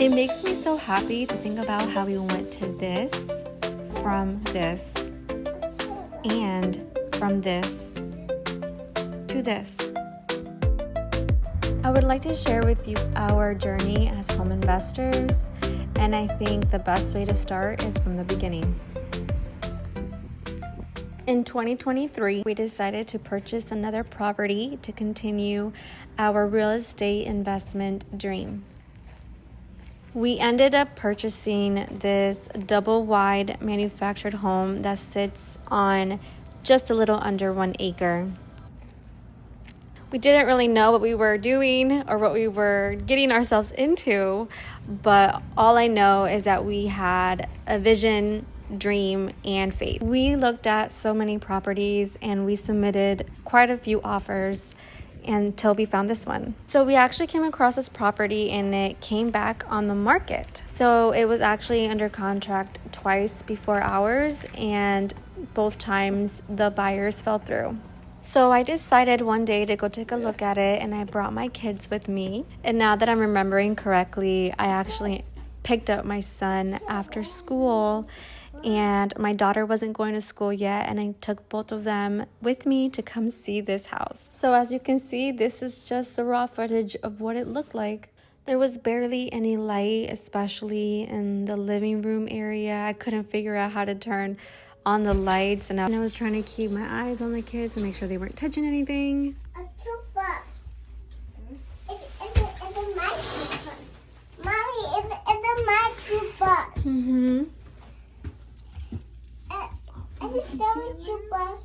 It makes me so happy to think about how we went to this, from this, and from this to this. I would like to share with you our journey as home investors, and I think the best way to start is from the beginning. In 2023, we decided to purchase another property to continue our real estate investment dream. We ended up purchasing this double-wide manufactured home that sits on just a little under 1 acre. We didn't really know what we were doing or what we were getting ourselves into, but all I know is that we had a vision, dream, and faith. We looked at so many properties and we submitted quite a few offers until we found this one. So we actually came across this property and it came back on the market. So it was actually under contract twice before ours, and both times the buyers fell through. So I decided one day to go take a look at it, and I brought my kids with me. And now that I'm remembering correctly, I actually picked up my son after school, and my daughter wasn't going to school yet, and I took both of them with me to come see this house. So as you can see, this is just the raw footage of what it looked like. There was barely any light, especially in the living room area. I couldn't figure out how to turn on the lights, and I was trying to keep my eyes on the kids to make sure they weren't touching anything. A toothbrush. It's a my toothbrush. Mommy, it's a my toothbrush. Mm-hmm. It's a sorry toothbrush.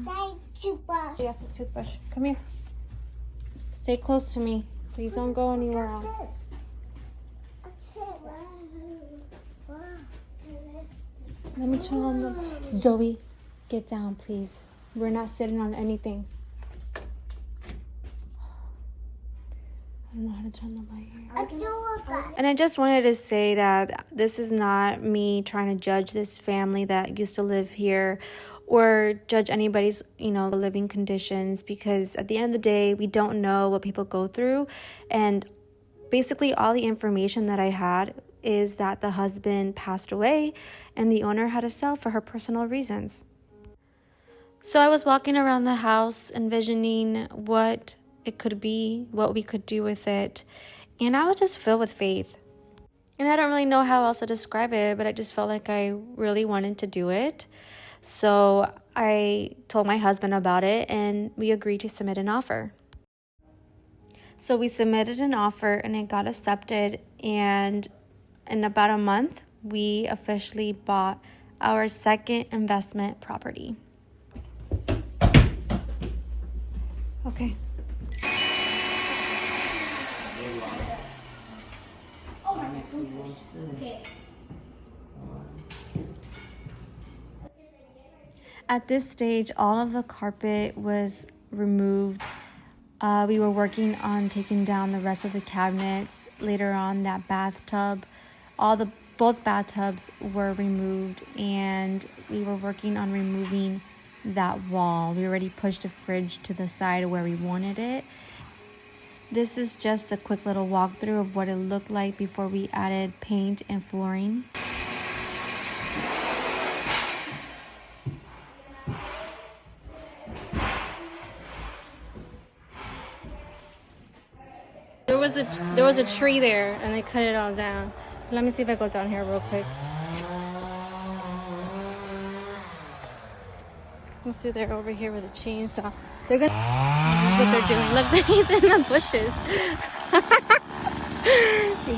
Sorry toothbrush. Yes, it's a toothbrush. Come here. Stay close to me. Please don't go anywhere else. Let me turn on the... Zoe, get down, please. We're not sitting on anything. I don't know how to turn the light here. And I just wanted to say that this is not me trying to judge this family that used to live here or judge anybody's, living conditions, because at the end of the day, we don't know what people go through. And basically all the information that I had is that the husband passed away and the owner had to sell for her personal reasons. So I was walking around the house envisioning what it could be, what we could do with it, and I was just filled with faith. And I don't really know how else to describe it, but I just felt like I really wanted to do it. So I told my husband about it, and we agreed to submit an offer. So we submitted an offer and it got accepted, and in about a month, we officially bought our second investment property. Okay. At this stage, all of the carpet was removed. We were working on taking down the rest of the cabinets. Later on, that bathtub, both bathtubs were removed, and we were working on removing that wall. We already pushed the fridge to the side where we wanted it. This is just a quick little walkthrough of what it looked like before we added paint and flooring. There was a tree there and they cut it all down. Let me see if I go down here real quick. Let's see, they're over here with a chainsaw. They're gonna... That's what they're doing. Look, he's in the bushes.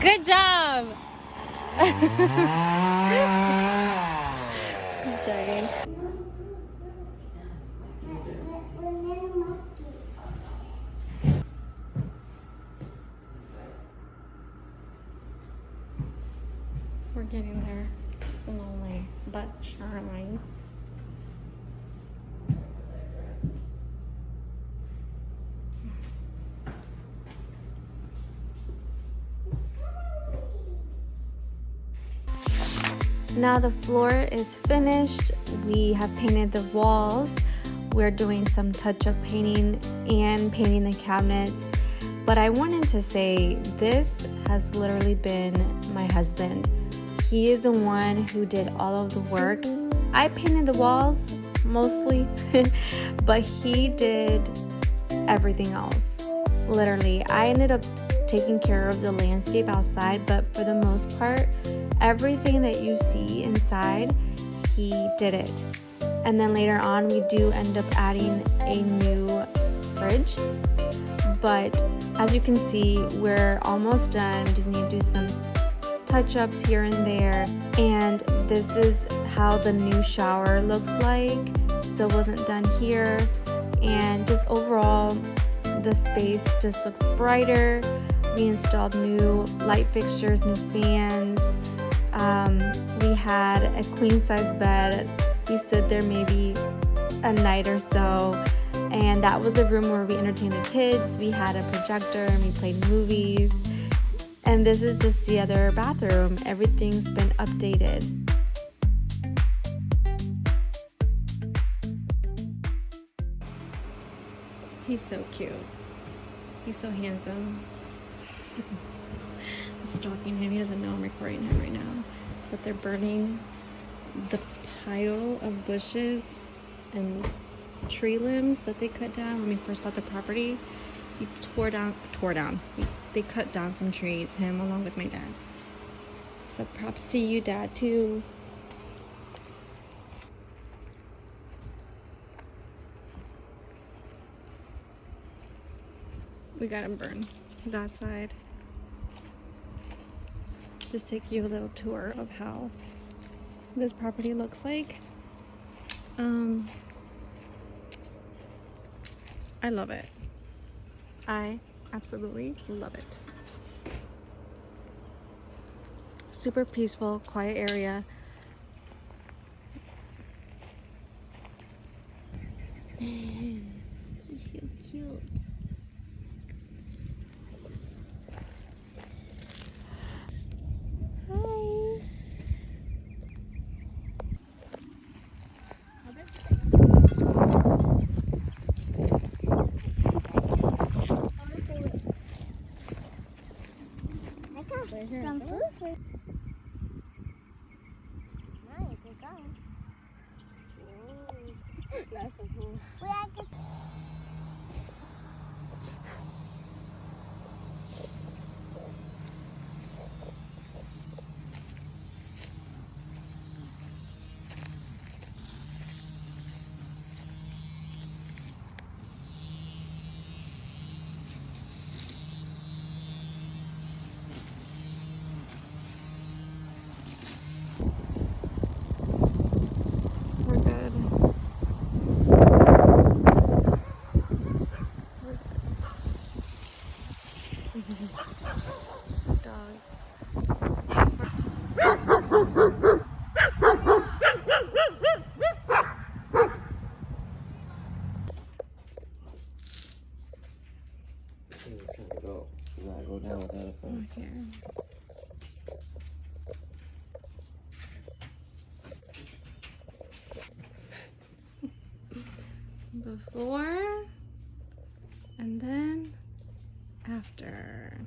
Good job! I'm joking. We're getting there slowly but surely. Now the floor is finished. We have painted the walls. We're doing some touch-up painting and painting the cabinets. But I wanted to say this has literally been my husband. He is the one who did all of the work. I painted the walls mostly, but he did everything else. Literally, I ended up taking care of the landscape outside, but for the most part, everything that you see inside, he did it. And then later on, we do end up adding a new fridge. But as you can see, we're almost done. We just need to do some touch-ups here and there. And this is how the new shower looks like. Still wasn't done here. And just overall, the space just looks brighter. We installed new light fixtures, new fans. We had a queen-size bed. We stood there maybe a night or so, and that was the room where we entertained the kids. We had a projector and we played movies. And this is just the other bathroom. Everything's been updated. He's so cute. He's so handsome. I'm stalking him. He doesn't know I'm recording him right now. But they're burning the pile of bushes and tree limbs that they cut down when we first bought the property. He tore down. They cut down some trees, him along with my dad. So props to you, Dad, too. We got him burned that side. Just take you a little tour of how this property looks like. I love it. I absolutely love it. Super peaceful, quiet area. He's so cute. Some food for nice, you're going. That's so cool. We're good. Dogs. Go down without a phone. Okay. Before and then after.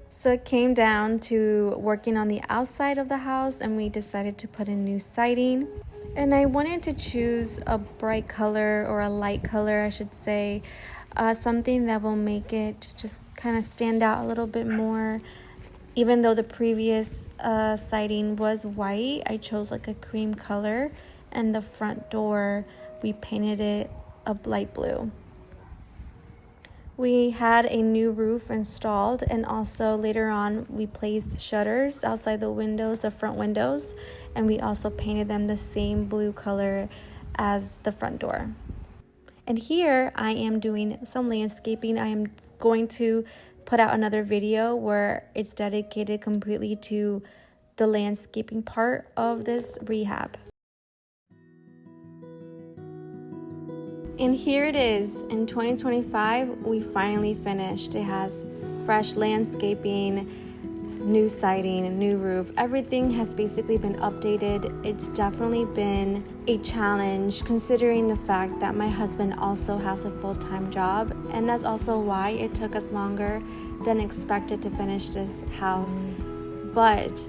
So it came down to working on the outside of the house, and we decided to put in new siding. And I wanted to choose a bright color, or a light color I should say, something that will make it just kind of stand out a little bit more. Even though the previous siding was white, I chose like a cream color, and the front door we painted it a light blue. We had a new roof installed, and also later on we placed shutters outside the windows, the front windows, and we also painted them the same blue color as the front door. And here I am doing some landscaping. I am going to put out another video where it's dedicated completely to the landscaping part of this rehab. And here it is. In 2025, we finally finished. It has fresh landscaping, new siding, new roof. Everything has basically been updated. It's definitely been a challenge considering the fact that my husband also has a full-time job, and that's also why it took us longer than expected to finish this house. But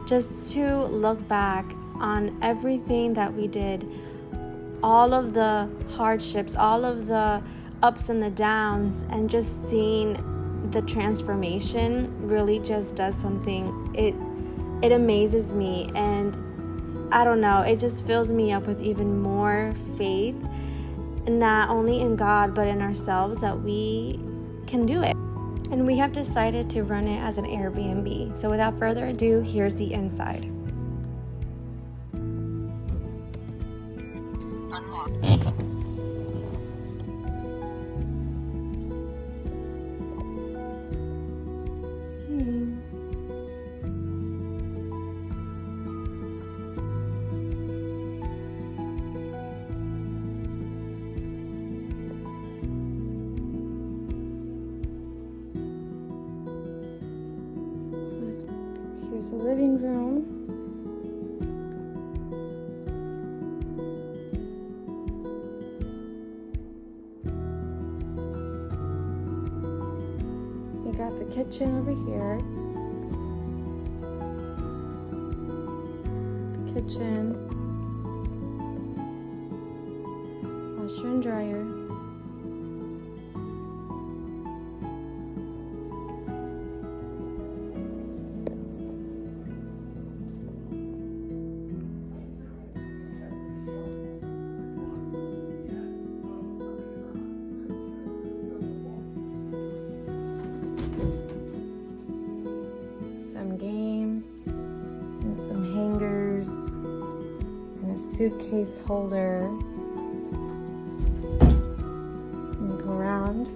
just to look back on everything that we did, all of the hardships, all of the ups and the downs, and just seeing the transformation really just does something. It amazes me, and I don't know, it just fills me up with even more faith, not only in God but in ourselves, that we can do it. And we have decided to run it as an Airbnb. So without further ado, here's the inside. Here's the living room. We got the kitchen over here. The kitchen. Washer and dryer. Some games and some hangers and a suitcase holder. And go around,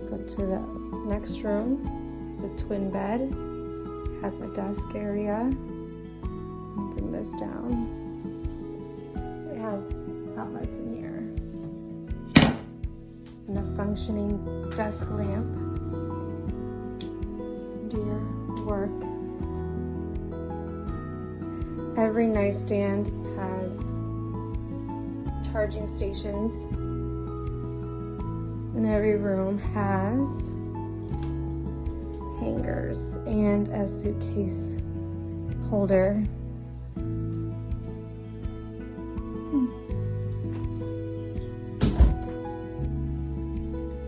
go to the next room. It's a twin bed, has a desk area. Bring this down. It has outlets in here and a functioning desk lamp. Do your work. Every nightstand has charging stations, and every room has hangers and a suitcase holder.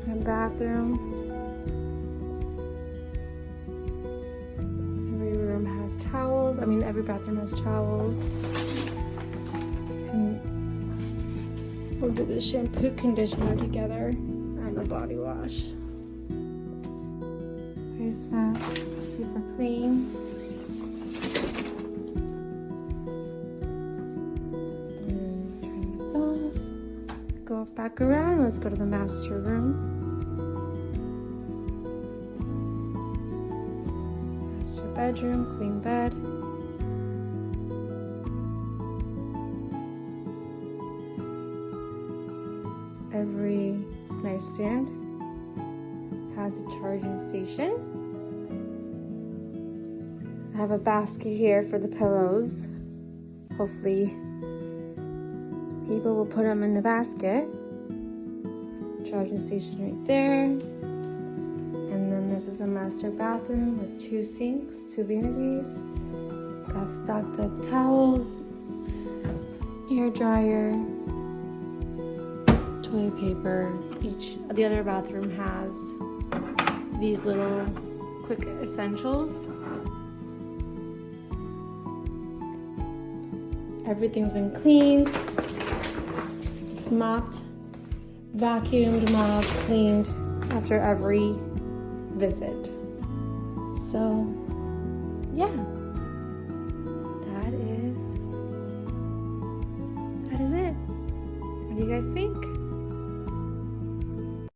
A bathroom. Has towels. Every bathroom has towels. We'll do the shampoo conditioner together and the body wash. Face mat, super clean. And turn this off. Go back around. Let's go to the master room. Bedroom, queen bed. Every nightstand has a charging station. I have a basket here for the pillows. Hopefully people will put them in the basket. Charging station right there. This is a master bathroom with 2 sinks, 2 vanities. Got stocked up towels, hair dryer, toilet paper. The other bathroom has these little quick essentials. Everything's been cleaned. It's mopped, vacuumed, mopped, cleaned after every visit. So yeah, that is it. What do you guys think?